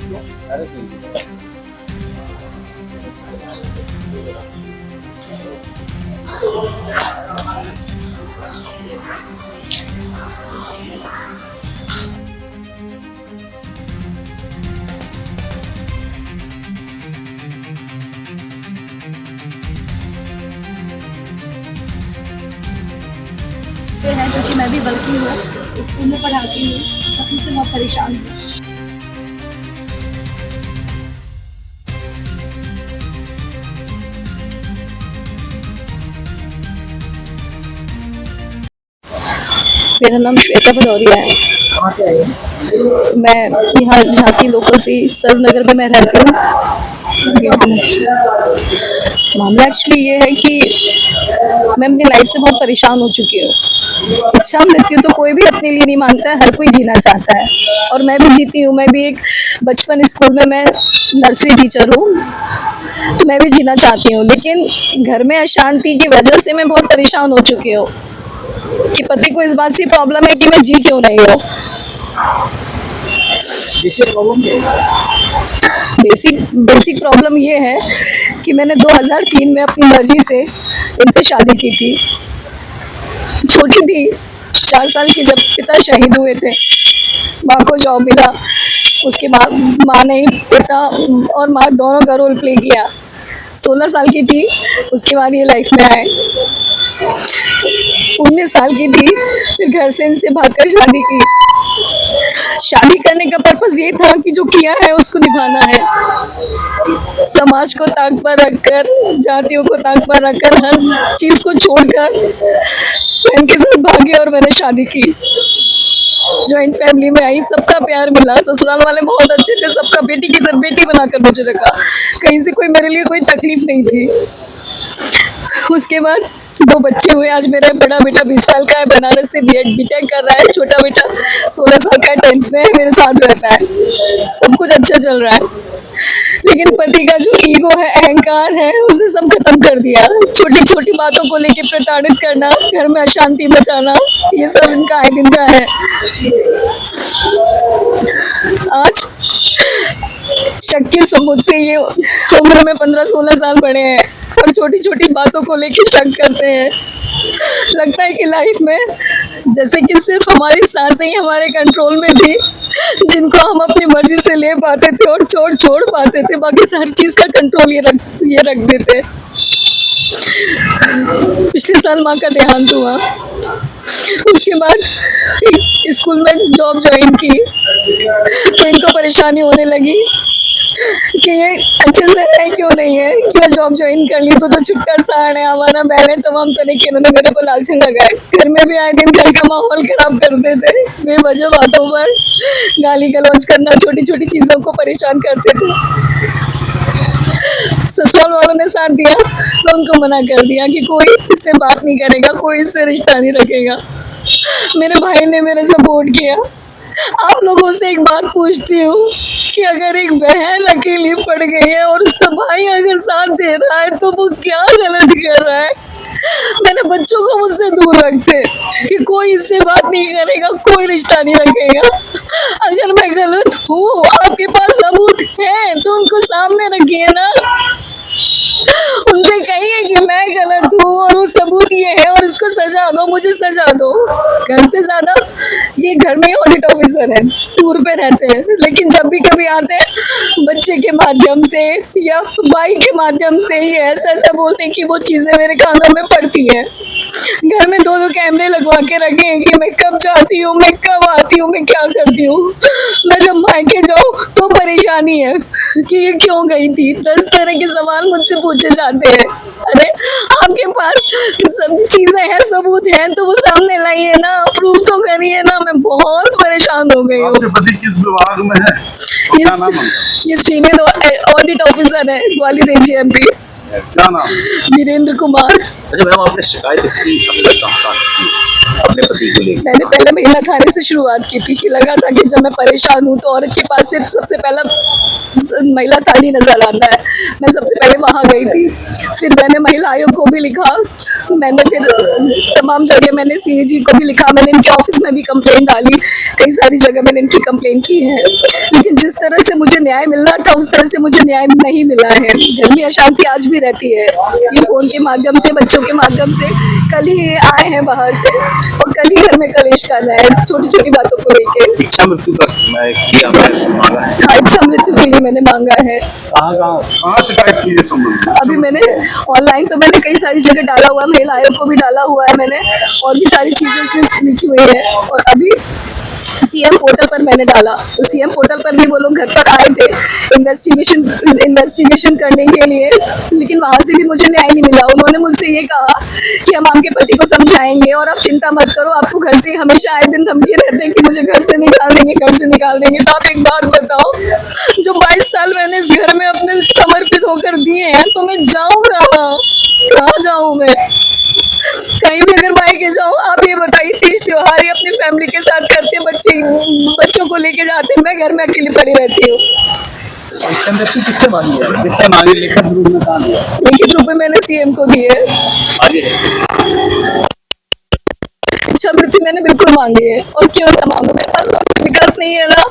है जो कि मैं भी वर्किंग हूँ, स्कूल में पढ़ाती हूँ, तभी से बहुत परेशान हूँ। मेरा नाम श्वेता भदौरिया है। कहाँ से आई हैं? मैं यहाँ झांसी लोकल से सरनगर में मैं रहती हूँ। मामला एक्चुअली ये है कि मैं अपनी लाइफ से बहुत परेशान हो चुकी हूँ। इच्छा मृत्यु तो कोई भी अपने लिए नहीं मांगता है, हर कोई जीना चाहता है और मैं भी जीती हूँ। मैं भी एक बचपन स्कूल में मैं नर्सरी टीचर हूँ, तो मैं भी जीना चाहती हूँ, लेकिन घर में अशांति की वजह से मैं बहुत परेशान हो चुकी हूँ कि पति को इस बात से प्रॉब्लम है कि मैं जी क्यों रही हूँ। बेसिक प्रॉब्लम ये है कि मैंने 2003 में अपनी मर्जी से इनसे शादी की थी। छोटी थी, 4 साल की, जब पिता शहीद हुए थे। माँ को जॉब मिला, उसके बाद माँ ने पिता और माँ दोनों का रोल प्ले किया। 16 साल की थी, उसके बाद ये लाइफ में आए। 19 साल की थी, फिर घर से इनसे भागकर शादी की। शादी करने का पर्पस ये था कि जो किया है उसको निभाना है। समाज को ताक पर रखकर, जातियों को ताक पर रखकर, हर चीज को छोड़कर इनके साथ भागे और मैंने शादी की। जॉइंट फैमिली में आई, सबका प्यार मिला, ससुराल वाले बहुत अच्छे थे, सबका बेटी की तरह बेटी बनाकर मुझे रखा। कहीं से कोई मेरे लिए कोई तकलीफ नहीं थी। उसके बाद 2 बच्चे हुए। आज मेरा बड़ा बेटा 20 साल का है, बनारस से बीटेक कर रहा है। छोटा बेटा 16 साल का है, 10th में है, मेरे साथ रहता है। सब कुछ अच्छा चल रहा है, लेकिन पति का जो ईगो है, अहंकार है, उसने सब खत्म कर दिया। छोटी छोटी बातों को लेकर प्रताड़ित करना, घर में अशांति मचाना, ये सब इनका आए दिन का है। आज शक के सबूत से ये उम्र में 15-16 साल बड़े हैं और छोटी छोटी बातों को लेकर शक करते हैं। लगता है कि लाइफ में जैसे कि सिर्फ हमारी सांसें ही हमारे कंट्रोल में थी, जिनको हम अपनी मर्जी से ले पाते थे और छोड़ पाते थे, बाकी हर चीज का कंट्रोल ये रख देते। पिछले साल माँ का देहांत हुआ। उसके बाद स्कूल में जॉब ज्वाइन की, तो इनको परेशानी होने लगी कि ये अच्छे से है क्यों नहीं है, क्यों जॉब ज्वाइन कर ली, तो छुटका साड़ है हमारा, पहले तमाम तरह के इन्होंने मेरे को लालच लगाए। घर में भी आए दिन घर का माहौल खराब करते थे, बेवजह बातों पर गाली गलौज करना, छोटी छोटी चीजों को परेशान करते थे। ससुराल वालों ने साथ दिया तो उनको मना कर दिया कि कोई इससे बात नहीं करेगा, कोई इससे रिश्ता नहीं रखेगा। मेरे भाई ने मेरे सपोर्ट किया। आप लोगों से एक बात पूछती हूँ कि अगर एक बहन अकेली पड़ गई है और उसका भाई अगर साथ दे रहा है तो वो क्या गलत कर रहा है? मैंने बच्चों को मुझसे दूर रखते कि कोई इससे बात नहीं करेगा, कोई रिश्ता नहीं रखेगा। अगर मैं गलत हूँ, आपके पास सबूत है तो उनको सामने रखिए ना, उनसे कहिए कि मैं गलत हूँ और वो सबूत ये है और इसको सजा दो, मुझे सजा दो। घर से ज्यादा ये घर में ऑडिट ऑफिसर है, टूर पे रहते हैं, लेकिन जब भी कभी आते हैं बच्चे के माध्यम से या भाई के माध्यम से ही ऐसा ऐसा बोलते हैं कि वो चीजें मेरे कानों में पड़ती है। घर में 2-2 कैमरे लगवा के रखे हैं कि मैं कब जाती हूँ, मैं कब आती हूँ, मैं क्या करती हूँ। मैं जब मायके जाऊँ तो परेशानी है कि ये क्यों गई थी। 10 तरह के सवाल मुझसे पूछे जाते हैं। अरे आपके पास सब चीजें हैं, सबूत हैं तो वो सामने लाइए ना, प्रूफ तो करिए ना। मैं बहुत परेशान हो गई हूँ। आपके पति किस विभाग में है? क्या नाम है? ये सीनियर ऑडिट ऑफिसर है, ग्वालियर एजीएमपी। क्या नाम? वीरेंद्र कुमार। अच्छा मैम, आपने शिकायत इसकी अभी तक कहाँ की है अपने पति को लेकर? मैंने पहले महिला थाने से शुरुआत की थी कि लगा था कि जब मैं परेशान हूँ तो औरत के पास सिर्फ सबसे पहला महिला थाने ही नजर आता है। मैं सबसे पहले वहाँ गई थी, फिर मैंने महिला आयोग को भी लिखा, मैंने फिर तमाम जगह मैंने सीएजी को भी लिखा, मैंने इनके ऑफिस में भी कंप्लेंट डाली, कई सारी जगह मैंने इनकी कंप्लेंट की है, लेकिन जिस तरह से मुझे न्याय मिलना था उस तरह से मुझे न्याय नहीं मिला है। घर में अशांति आज भी रहती है, ये फोन के माध्यम से, बच्चों के माध्यम से। कल ही ये आए हैं बाहर से और कल ही घर में कलेश कर रहे हैं छोटी छोटी बातों को लेके। इच्छा मृत्यु का मैं किया मैंने मांगा है। हाँ, इच्छा मृत्यु के लिए मैंने मांगा है। कहाँ शिकायत की है संबंध में? अभी मैंने ऑनलाइन तो मैंने कई सारी जगह डाला हुआ है, महिला आयोग को भी डाला हुआ है मैंने, और भी सारी चीजें इसमें लिखी हुई है। और अभी सीएम पोर्टल पर मैंने डाला, तो सीएम पोर्टल पर भी वो लोग घर पर आए थे इन्वेस्टिगेशन करने के लिए, लेकिन वहां से भी मुझे न्याय नहीं मिला। उन्होंने मुझसे ये कहा कि हम आपके पति को समझाएंगे और आप चिंता मत करो, आपको घर से हमेशा आए दिन धमकी रहते हैं कि मुझे घर से निकाल देंगे, घर से निकाल देंगे। तो आप एक बात बताओ, जो 22 साल मैंने इस घर में अपने समर्पित होकर दिए हैं, तो मैं जाऊँ कहाँ जाऊँ मैं? कहीं भी अगर मायके जाऊँ, आप ये बताइए, तीज त्योहार ही अपनी फैमिली के साथ करते, बच्चों को लेके जाते, मैं घर में अकेली पड़ी रहती हूँ। किससे मांगी है? किससे मांगी? लिखित रूप में कहाँ दिया? लिखित रूप में मैंने सीएम को दिए। आगे इच्छा मृत्यु मैंने बिल्कुल मांगी है, और क्यों ना मांगू, मेरे पास और कोई विकल्प नहीं है ना।